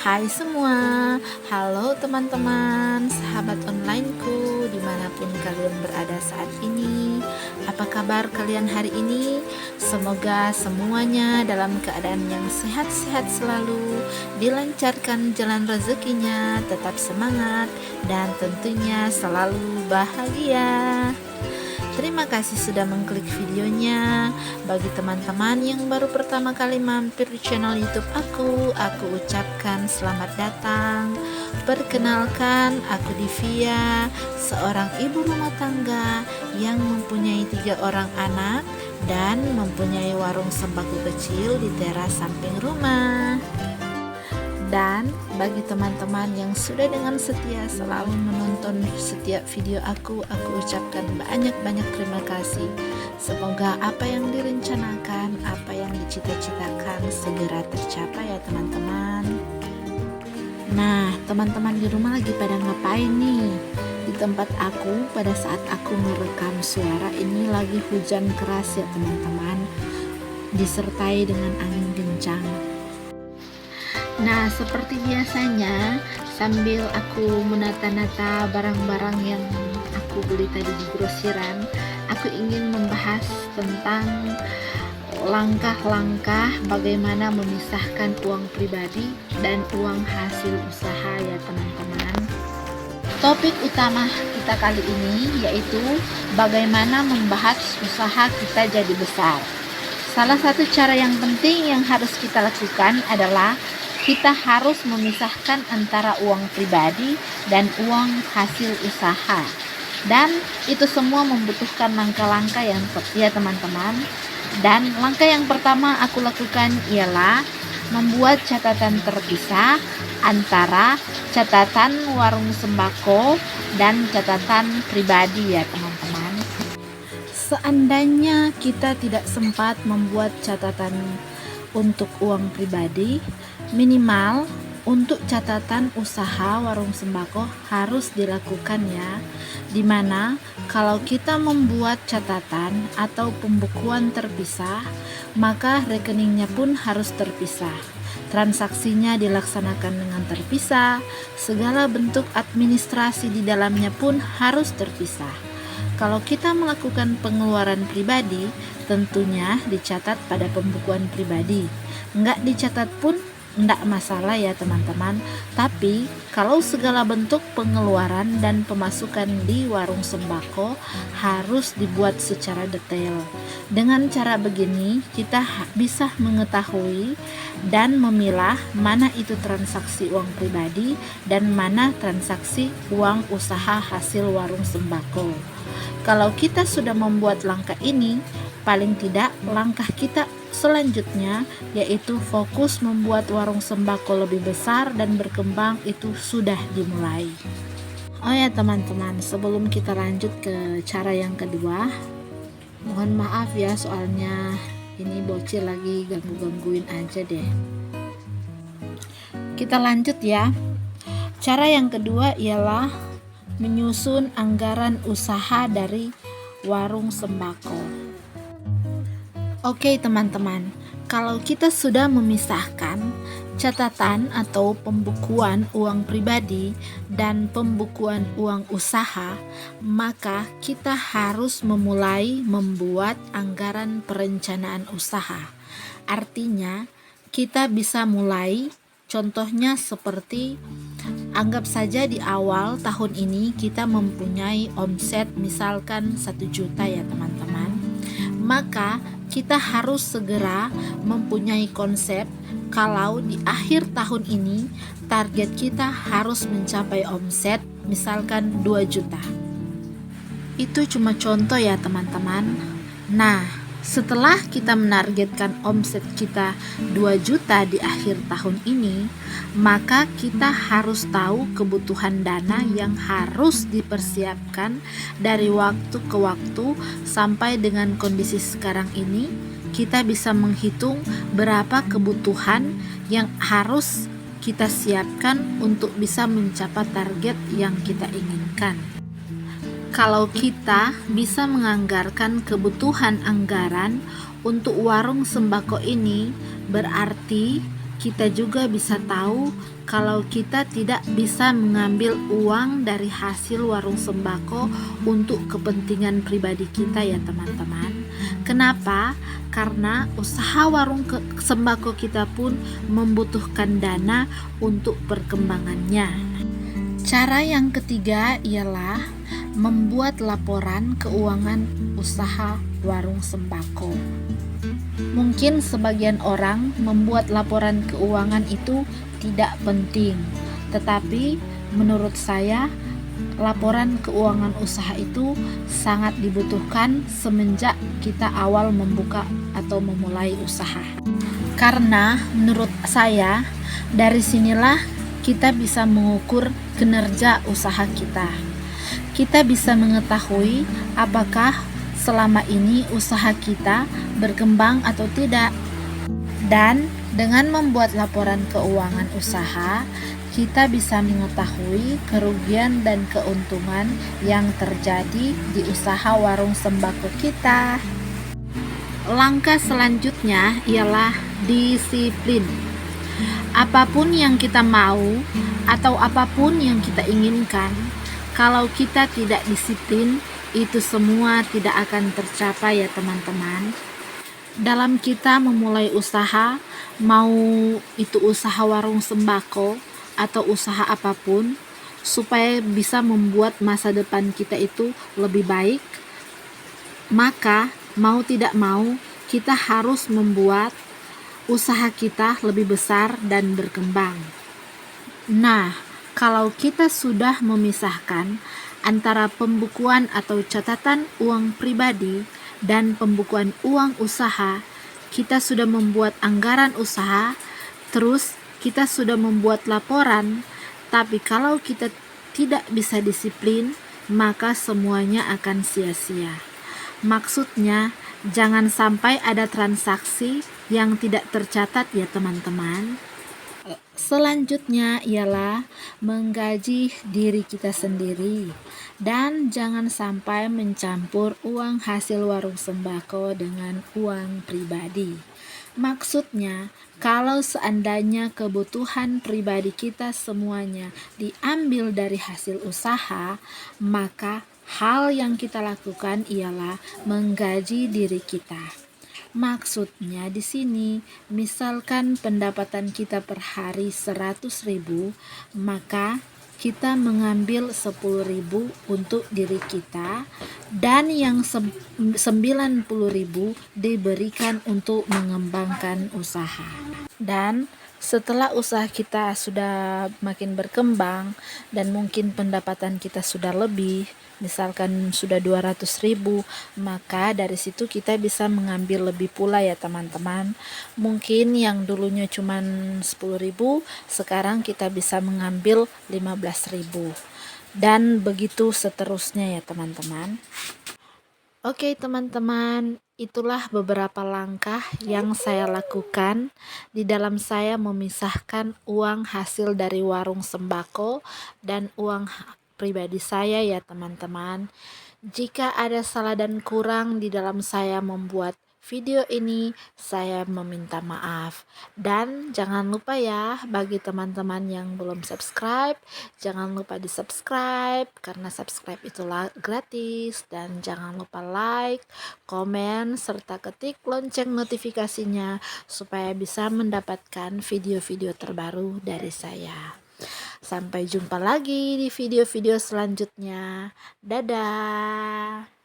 Hai semua, halo teman-teman, sahabat onlineku dimanapun kalian berada saat ini. Apa kabar kalian hari ini? Semoga semuanya dalam keadaan yang sehat-sehat selalu, dilancarkan jalan rezekinya, tetap semangat, dan tentunya selalu bahagia. Terima kasih sudah mengklik videonya. Bagi teman-teman yang baru pertama kali mampir di channel YouTube aku ucapkan selamat datang. Perkenalkan, aku Divia, seorang ibu rumah tangga yang mempunyai 3 orang anak dan mempunyai warung sembako kecil di teras samping rumah. Dan bagi teman-teman yang sudah dengan setia selalu menonton setiap video aku ucapkan banyak-banyak terima kasih. Semoga apa yang direncanakan, apa yang dicita-citakan segera tercapai ya teman-teman. Nah, teman-teman di rumah lagi pada ngapain nih? Di tempat aku pada saat aku merekam suara ini lagi hujan keras ya teman-teman, disertai dengan angin kencang. Nah, seperti biasanya, sambil aku menata-nata barang-barang yang aku beli tadi di grosiran, aku ingin membahas tentang langkah-langkah bagaimana memisahkan uang pribadi dan uang hasil usaha ya teman-teman. Topik utama kita kali ini yaitu bagaimana membahas usaha kita jadi besar. Salah satu cara yang penting yang harus kita lakukan adalah kita harus memisahkan antara uang pribadi dan uang hasil usaha. Dan itu semua membutuhkan langkah-langkah yang seperti ya teman-teman. Dan langkah yang pertama aku lakukan ialah membuat catatan terpisah antara catatan warung sembako dan catatan pribadi ya teman-teman. Seandainya kita tidak sempat membuat catatan untuk uang pribadi, minimal untuk catatan usaha warung sembako harus dilakukan ya. Dimana kalau kita membuat catatan atau pembukuan terpisah, maka rekeningnya pun harus terpisah. Transaksinya dilaksanakan dengan terpisah, segala bentuk administrasi di dalamnya pun harus terpisah. Kalau kita melakukan pengeluaran pribadi, tentunya dicatat pada pembukuan pribadi. Enggak dicatat pun enggak masalah ya teman-teman. Tapi kalau segala bentuk pengeluaran dan pemasukan di warung sembako harus dibuat secara detail. Dengan cara begini kita bisa mengetahui dan memilah mana itu transaksi uang pribadi dan mana transaksi uang usaha hasil warung sembako. Kalau kita sudah membuat langkah ini, paling tidak langkah kita selanjutnya yaitu fokus membuat warung sembako lebih besar dan berkembang itu sudah dimulai. Oh ya teman-teman, sebelum kita lanjut ke cara yang kedua, mohon maaf ya soalnya ini bocil lagi ganggu-gangguin aja deh. Kita lanjut ya. Cara yang kedua ialah menyusun anggaran usaha dari warung sembako. Oke teman-teman, kalau kita sudah memisahkan catatan atau pembukuan uang pribadi dan pembukuan uang usaha, maka kita harus memulai membuat anggaran perencanaan usaha. Artinya, kita bisa mulai, contohnya seperti anggap saja di awal tahun ini kita mempunyai omset misalkan 1 juta ya teman-teman. Maka kita harus segera mempunyai konsep kalau di akhir tahun ini target kita harus mencapai omset misalkan 2 juta. Itu cuma contoh ya teman-teman. Nah, setelah kita menargetkan omset kita 2 juta di akhir tahun ini, maka kita harus tahu kebutuhan dana yang harus dipersiapkan dari waktu ke waktu sampai dengan kondisi sekarang ini. Kita bisa menghitung berapa kebutuhan yang harus kita siapkan untuk bisa mencapai target yang kita inginkan. Kalau kita bisa menganggarkan kebutuhan anggaran untuk warung sembako ini, berarti kita juga bisa tahu kalau kita tidak bisa mengambil uang dari hasil warung sembako untuk kepentingan pribadi kita ya teman-teman. Kenapa? Karena usaha warung sembako kita pun membutuhkan dana untuk perkembangannya. Cara yang ketiga ialah membuat laporan keuangan usaha warung sembako. Mungkin sebagian orang membuat laporan keuangan itu tidak penting, tetapi menurut saya laporan keuangan usaha itu sangat dibutuhkan semenjak kita awal membuka atau memulai usaha. Karena menurut saya dari sinilah kita bisa mengukur kinerja usaha kita. Kita bisa mengetahui apakah selama ini usaha kita berkembang atau tidak. Dan dengan membuat laporan keuangan usaha, kita bisa mengetahui kerugian dan keuntungan yang terjadi di usaha warung sembako kita. Langkah selanjutnya ialah disiplin. Apapun yang kita mau atau apapun yang kita inginkan, kalau kita tidak disiplin, itu semua tidak akan tercapai ya teman-teman. Dalam kita memulai usaha, mau itu usaha warung sembako atau usaha apapun, supaya bisa membuat masa depan kita itu lebih baik, maka mau tidak mau kita harus membuat usaha kita lebih besar dan berkembang. Nah, kalau kita sudah memisahkan antara pembukuan atau catatan uang pribadi dan pembukuan uang usaha, kita sudah membuat anggaran usaha, terus kita sudah membuat laporan, tapi kalau kita tidak bisa disiplin, maka semuanya akan sia-sia. Maksudnya, jangan sampai ada transaksi yang tidak tercatat ya teman-teman. Selanjutnya ialah menggaji diri kita sendiri, dan jangan sampai mencampur uang hasil warung sembako dengan uang pribadi. Maksudnya, kalau seandainya kebutuhan pribadi kita semuanya diambil dari hasil usaha, maka hal yang kita lakukan ialah menggaji diri kita. Maksudnya di sini, misalkan pendapatan kita per hari 100.000, maka kita mengambil 10.000 untuk diri kita dan yang 90.000 diberikan untuk mengembangkan usaha. Dan setelah usaha kita sudah makin berkembang dan mungkin pendapatan kita sudah lebih, misalkan sudah 200.000, maka dari situ kita bisa mengambil lebih pula ya teman-teman. Mungkin yang dulunya cuma 10.000, sekarang kita bisa mengambil 15.000, dan begitu seterusnya ya teman-teman. Oke teman-teman, itulah beberapa langkah yang saya lakukan di dalam saya memisahkan uang hasil dari warung sembako dan uang pribadi saya ya teman-teman. Jika ada salah dan kurang di dalam saya membuat video ini, saya meminta maaf. Dan jangan lupa ya, bagi teman-teman yang belum subscribe, jangan lupa di subscribe karena subscribe itulah gratis. Dan jangan lupa like, komen, serta ketik lonceng notifikasinya supaya bisa mendapatkan video-video terbaru dari saya. Sampai jumpa lagi di video-video selanjutnya. Dadah.